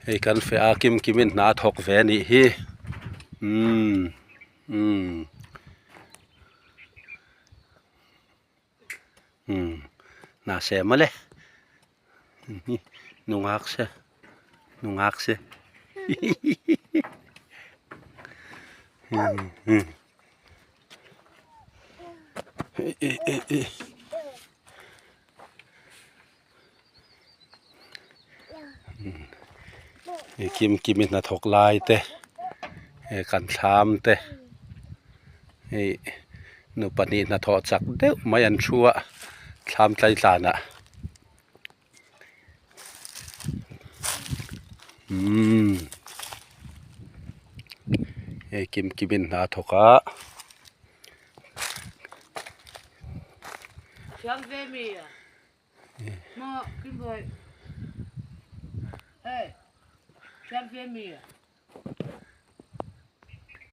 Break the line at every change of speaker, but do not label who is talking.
ไอ้กันเฟอากิมกิมินนาทอกแวนี่ฮีนาเสมาเลยนุ่งฮักเสกิมินนาทอกลายเตกันชามเตนุปนินาทอจักเด้อมายันชัวชามใจจานะกิมินนาทอกะ
Sian Femia. No, good boy. Hey, Sian Femia.